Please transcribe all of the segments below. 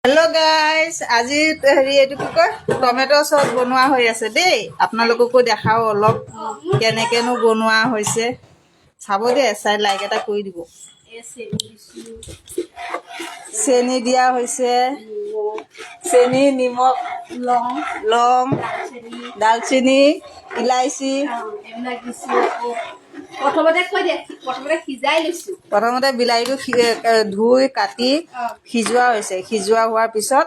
Hello' guys, আজি হেৰি এইটো কি কয় টমেটো চচ বনোৱা হৈ আছে দেই। আপোনালোককো দেখাও অলপ কেনেকেনো বনোৱা হৈছে। চাব দেই, চাই লাইক এটা কৰি দিব। চেনি দিয়া হৈছে, চেনি, নিমখ, লং, দালচেনি, ইলাইচি। প্ৰথমতে বিলাহীটো ধুই কাটি সিজোৱা হৈছে। সিজোৱা হোৱাৰ পিছত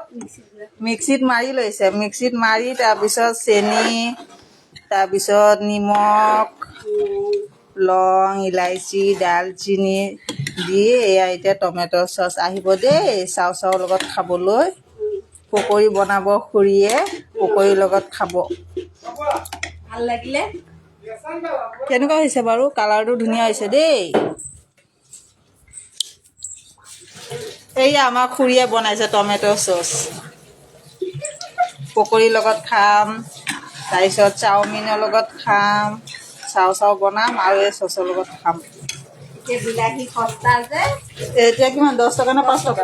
মিক্সিত মাৰি লৈছে। মিক্সিত মাৰি তাৰপিছত চেনি, তাৰপিছত নিমখ, লং, ইলাইচি, দালচেনি দি এয়া এতিয়া টমেটো চচ আহিব দেই চাও লগত খাবলৈ। পকৰি বনাব খুৰীয়ে, পকৰিৰ লগত খাব। ভাল লাগিলে। কেনেকুৱা হৈছে বাৰু? কালাৰটো ধুনীয়া হৈছে দেই। এইয়া আমাৰ খুৰীয়ে বনাইছে টমেটো চচ। পকৰিৰ লগত খাম, তাৰপিছত চাওমিনৰ লগত খাম, চাও বনাম আৰু এই চচৰ লগত খাম। বিলাহী সস্তা যে, এতিয়া কিমান 10 টকা নে 5 টকা?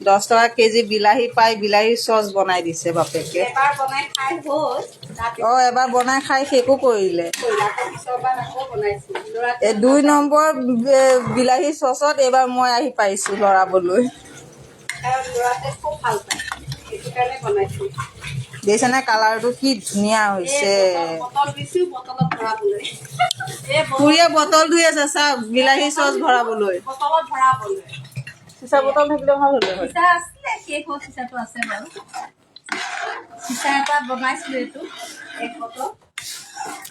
10 টকা কেজি বিলাহী পাই। বিলাহী চচ বনাই দিছে বাপেকে। এবাৰ বনাই খাই শেষো কৰিলে। 2 নম্বৰ বিলাহী চচত এইবাৰ মই আহি পাইছো লৰাবলৈ। দেখিছেনে কালাৰটো কি ধুনীয়া হৈছে? খুৰীয়ে বটল ধুই আছে চাওক, বিলাহী চচ ভৰাবলৈ। চিচা বটল থাকিলে ভাল হ'লে হয়।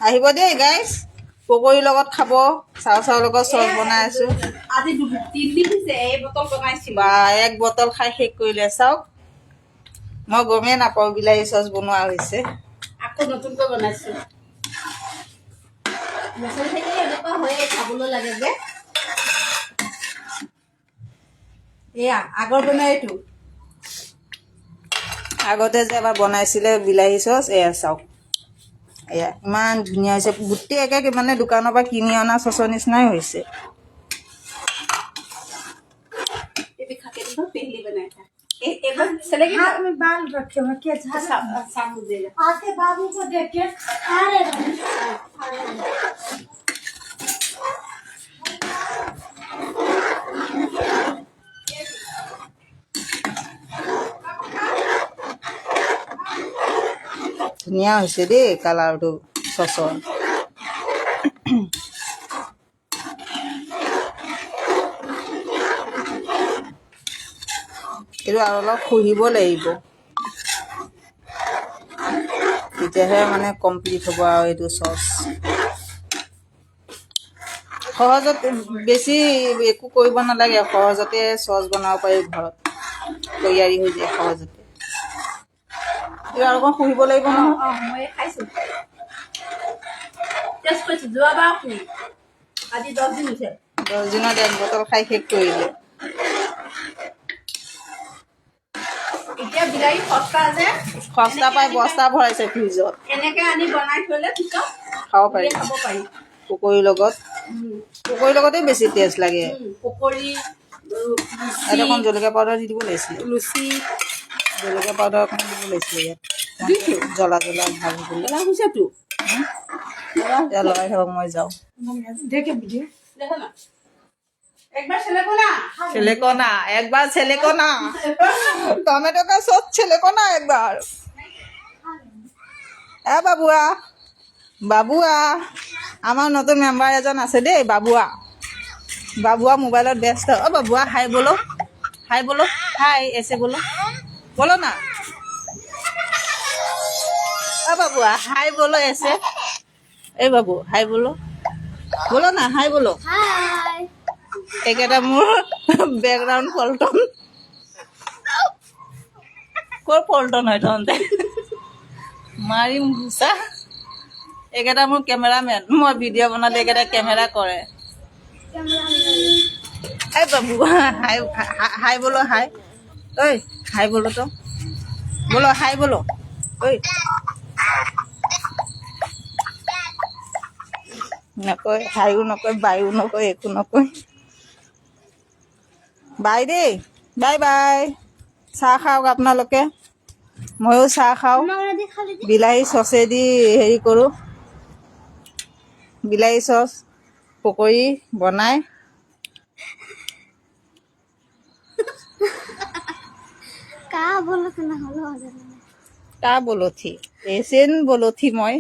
আহিব দেই গাইজ, পকৰিৰ লগত খাব। চাও লগত চচ বনাই আছো। বা 1 বটল খাই শেষ কৰিলে চাওক। মই গমেই নাপাওঁ বিলাহী চচ বনোৱা হৈছে। আকৌ নতুনকৈ বনাইছো। এনেকুৱা হয়ে খাবলৈ লাগে যে। এয়া আগৰ বনাইটো। আগতে যে এবাৰ বনাইছিলে বিলাহী চচ, এয়া চাওক। এয়া ইমান ধুনীয়া হৈছে। গোটেই একে মানে দোকানৰ পৰা কিনি অনা চচৰ নিচিনাই হৈছে। हाथ में बाल रखे हुए क्या आके बाबू को देख के खा रहे ধুনীয়া হৈছে দেই কালাৰটো চচৰ। এইটো আৰু অলপ শুহিব লাগিব, তেতিয়াহে মানে কমপ্লিট হ'ব আৰু এইটো চচ। সহজতে বেছি একো কৰিব নালাগে, সহজতে চচ বনাব পাৰি ঘৰত। তৈয়াৰী হৈ যায় সহজতে। এইটো আৰু অকণ শুহিব লাগিব নহয়। মই খাইছো টেষ্ট কৰিছো যোৱাবাৰ আজি 10 দিন হৈছে। 10 দিনত 1 বটল খাই শেষ কৰিলে। এতিয়া বিলাহী সস্তা যে, সস্তা পাই বস্তা ভৰাইছে ফ্ৰিজত। এনেকে আনি বনাই থলে পিছত খাব পাৰি পকৰিৰ লগত। পকৰিৰ লগতে বেছি টেষ্ট লাগে। পকৰি, ইয়াত অকণ জলকীয়া পাউডাৰ দি দিব লাগিছিলে। লুচি, জলকীয়া পাউডাৰ অকণ দিব লাগিছিলে ইয়াত। জ্বলা ভাল হ'বলৈ। হৈছেতো এতিয়া লগাই থাকক, মই যাওঁ। দেখে ভিডিও দেখো না একবার ছেলেকো না টমেটো কা সস ছেলেকো না একবার। বাবুয়া আমাৰ নতুন মেম্বাৰ এজন আছে দেই, বাবুয়া মোবাইলত ব্যস্ত। বাবুয়া হাই বলো, হাই এসে বলো না। বাবুয়া হাই বলো এসে। এই বাবু হাই বলো না, হাই বলো। একেটা মোৰ বেকগ্ৰাউণ্ড পল্টন। ক'ৰ পল্টন হয় তহঁতে? মাৰিম ঘুচা। একেটা মোৰ কেমেৰামেন। মই ভিডিঅ' বনালে একেটা কেমেৰা কৰে। এই বাবু হাই বলো, হাই ঐ, হাই বলো তো বলো, হাই বলো ঐ। নকয়, হাইও নকয়, বায়ো নকয়, একো নকয়। বাই দেই, বাই। চাহ খাওক আপোনালোকে, ময়ো চাহ খাওঁ। বিলাহী চচেদি হেৰি কৰোঁ, বিলাহী চচ পকৰি বনাই। কা বলঠি, এচিন বলঠি মই।